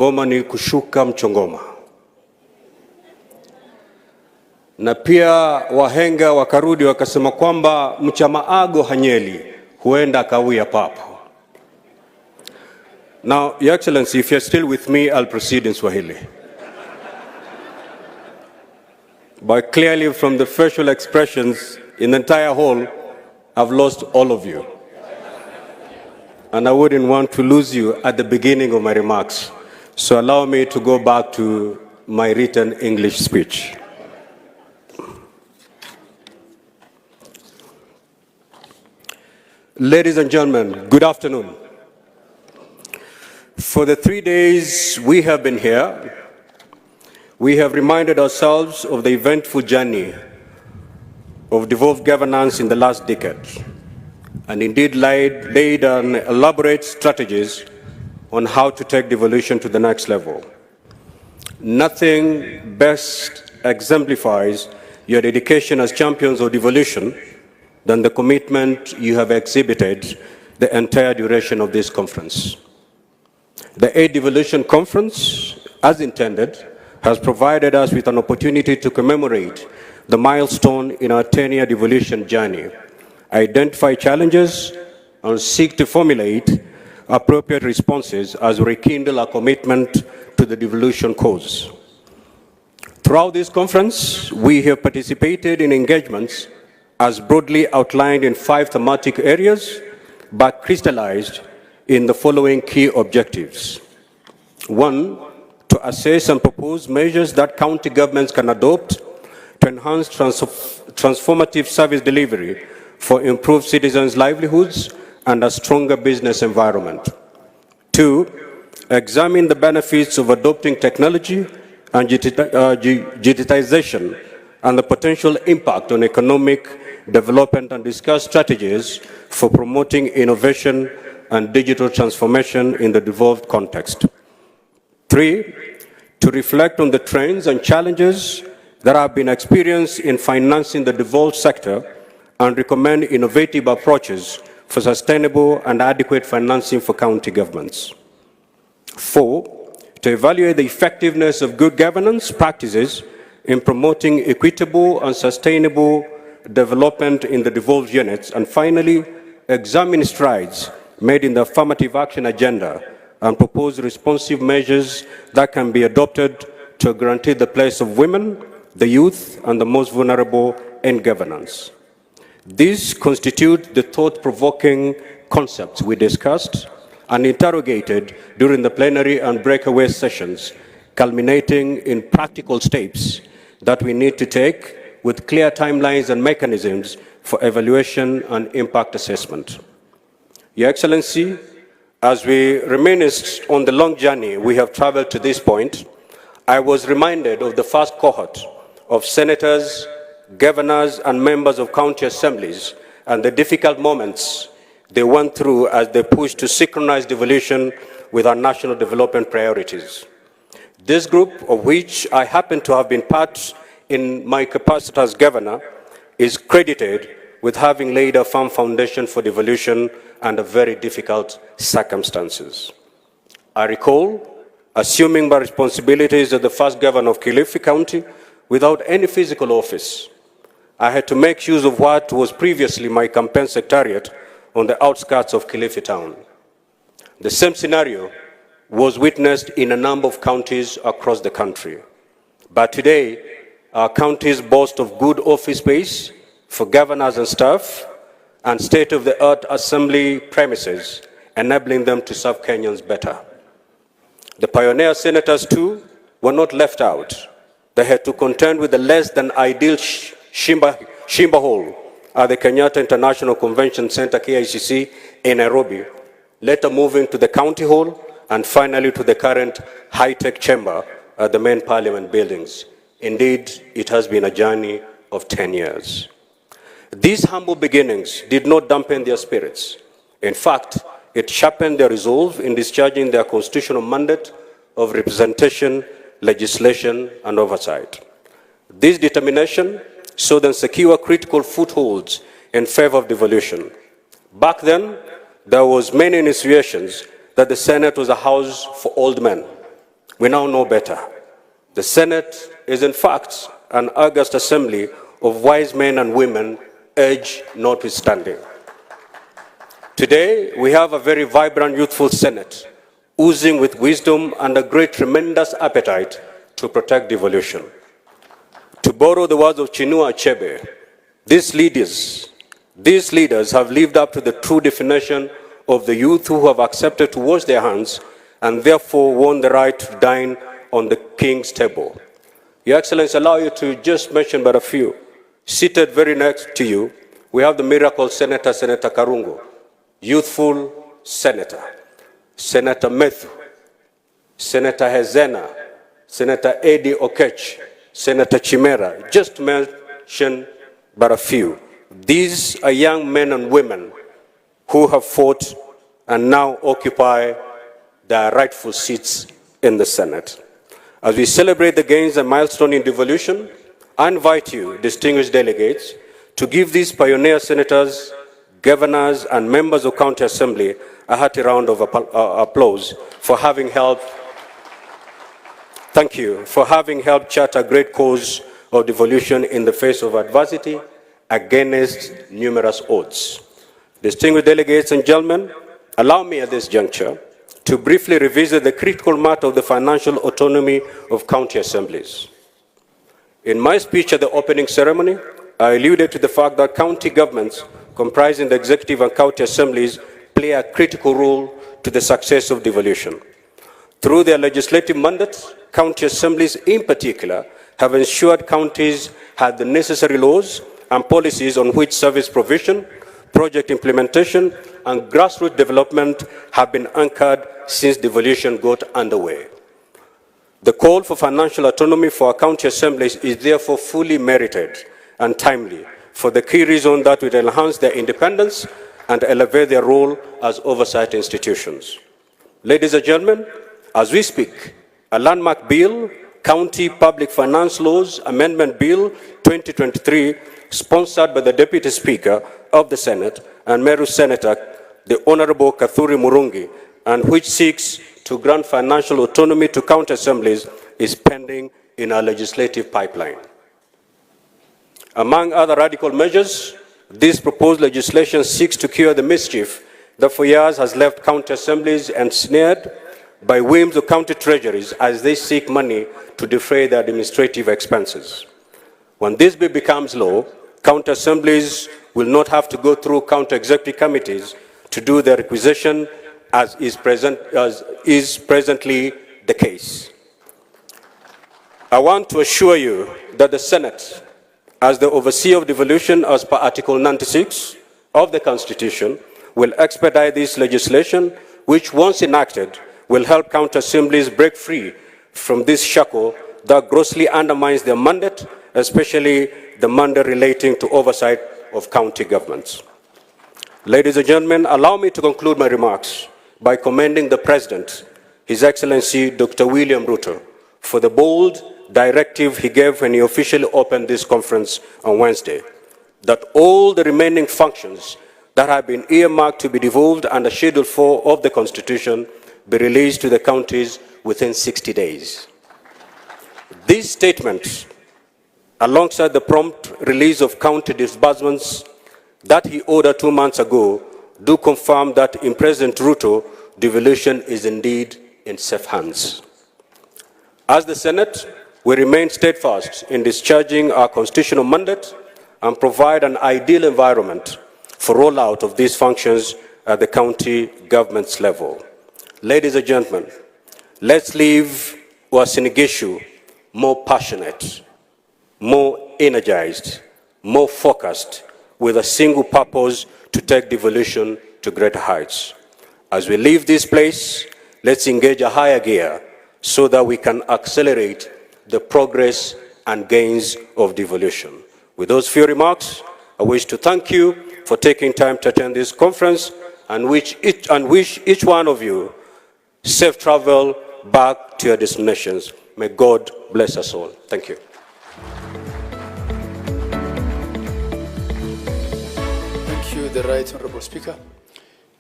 goma ni kushuka mchongoma. Na pia wahenga wakarudi wakasema kwamba mchamaago hanyeli huenda kawia papo. Now, Your Excellency, if you're still with me, I'll proceed in Swahili. But clearly from the facial expressions in the entire hall, I've lost all of you. And I wouldn't want to lose you at the beginning of my remarks. So allow me to go back to my written English speech. Ladies and gentlemen, good afternoon. For the 3 days we have been here, we have reminded ourselves of the eventful journey of devolved governance in the last decade, and indeed laid an elaborate strategies on how to take devolution to the next level. Nothing best exemplifies your dedication as champions of devolution than the commitment you have exhibited the entire duration of this conference. The 8th Devolution Conference, as intended, has provided us with an opportunity to commemorate the milestone in our 10-year devolution journey, identify challenges, and seek to formulate appropriate responses as we rekindle our commitment to the devolution cause. Throughout this conference, we have participated in engagements as broadly outlined in 5 thematic areas, but crystallized in the following key objectives. 1, to assess and propose measures that county governments can adopt to enhance transformative service delivery for improved citizens' livelihoods and a stronger business environment. 2, examine the benefits of adopting technology and digitization and the potential impact on economic development and discuss strategies for promoting innovation and digital transformation in the devolved context. 3, to reflect on the trends and challenges that have been experienced in financing the devolved sector and recommend innovative approaches for sustainable and adequate financing for county governments. 4, to evaluate the effectiveness of good governance practices in promoting equitable and sustainable development in the devolved units. And finally, examine strides made in the affirmative action agenda and propose responsive measures that can be adopted to guarantee the place of women, the youth, and the most vulnerable in governance. These constitute the thought-provoking concepts we discussed and interrogated during the plenary and breakaway sessions, culminating in practical steps that we need to take with clear timelines and mechanisms for evaluation and impact assessment. Your Excellency, as we reminisced on the long journey we have traveled to this point, I was reminded of the first cohort of senators, governors, and members of county assemblies and the difficult moments they went through as they pushed to synchronize devolution with our national development priorities. This group, of which I happen to have been part in my capacity as governor, is credited with having laid a firm foundation for devolution under very difficult circumstances. I recall assuming my responsibilities as the first governor of Kilifi County without any physical office. I had to make use of what was previously my campaign secretariat on the outskirts of Kilifi town. The same scenario was witnessed in a number of counties across the country. But today, our counties boast of good office space for governors and staff and state-of-the-art assembly premises, enabling them to serve Kenyans better. The pioneer senators, too, were not left out. They had to contend with the less than ideal Shimba Hall at the Kenyatta International Convention Center, KICC, in Nairobi, later moving to the County Hall, and finally to the current high-tech chamber at the main parliament buildings. Indeed, it has been a journey of 10 years. These humble beginnings did not dampen their spirits. In fact, it sharpened their resolve in discharging their constitutional mandate of representation, legislation, and oversight. This determination saw them secure critical footholds in favor of devolution. Back then, there was many insinuations that the Senate was a house for old men. We now know better. The Senate is in fact an august assembly of wise men and women, age notwithstanding. Today, we have a very vibrant, youthful Senate, oozing with wisdom and a great, tremendous appetite to protect devolution. To borrow the words of Chinua Achebe, these leaders have lived up to the true definition of the youth who have accepted to wash their hands and therefore won the right to dine on the king's table. Your Excellency, allow you to just mention but a few. Seated very next to you, we have the miracle Senator, Senator Karungo, youthful senator, Senator Methu, Senator Hezena, Senator Eddie Okech, Senator Chimera, just to mention but a few. These are young men and women who have fought and now occupy their rightful seats in the Senate. As we celebrate the gains and milestone in devolution, I invite you, distinguished delegates, to give these pioneer senators, governors, and members of County Assembly a hearty round of applause for having helped. Thank you for having helped chart a great cause of devolution in the face of adversity against numerous odds. Distinguished delegates and gentlemen, allow me at this juncture to briefly revisit the critical matter of the financial autonomy of county assemblies. In my speech at the opening ceremony, I alluded to the fact that county governments comprising the executive and county assemblies play a critical role to the success of devolution. Through their legislative mandates, county assemblies in particular have ensured counties had the necessary laws and policies on which service provision, project implementation, and grassroots development have been anchored since devolution got underway. The call for financial autonomy for our county assemblies is therefore fully merited and timely for the key reason that it will enhance their independence and elevate their role as oversight institutions. Ladies and gentlemen, as we speak, a landmark bill, County Public Finance Laws Amendment Bill 2023, sponsored by the Deputy Speaker of the Senate and Meru Senator, the Honorable Kathuri Murungi, and which seeks to grant financial autonomy to county assemblies, is pending in our legislative pipeline. Among other radical measures, this proposed legislation seeks to cure the mischief that for years has left county assemblies ensnared by whims of county treasuries as they seek money to defray their administrative expenses. When this bill becomes law, county assemblies will not have to go through county executive committees to do their requisition as is presently the case. I want to assure you that the Senate, as the overseer of devolution as per Article 96 of the Constitution, will expedite this legislation, which once enacted will help county assemblies break free from this shackle that grossly undermines their mandate, especially the mandate relating to oversight of county governments. Ladies and gentlemen, allow me to conclude my remarks by commending the President, His Excellency Dr. William Ruto, for the bold directive he gave when he officially opened this conference on Wednesday, that all the remaining functions that have been earmarked to be devolved under Schedule 4 of the Constitution be released to the counties within 60 days. This statement, alongside the prompt release of county disbursements that he ordered 2 months ago, do confirm that in President Ruto, devolution is indeed in safe hands. As the Senate, we remain steadfast in discharging our constitutional mandate and provide an ideal environment for rollout of these functions at the county government's level. Ladies and gentlemen, let's leave Uasin Gishu more passionate, more energized, more focused, with a single purpose to take devolution to greater heights. As we leave this place, let's engage a higher gear so that we can accelerate the progress and gains of devolution. With those few remarks, I wish to thank you for taking time to attend this conference and wish each one of you safe travel back to your destinations. May God bless us all. Thank you. Thank you, the Right Honorable Speaker.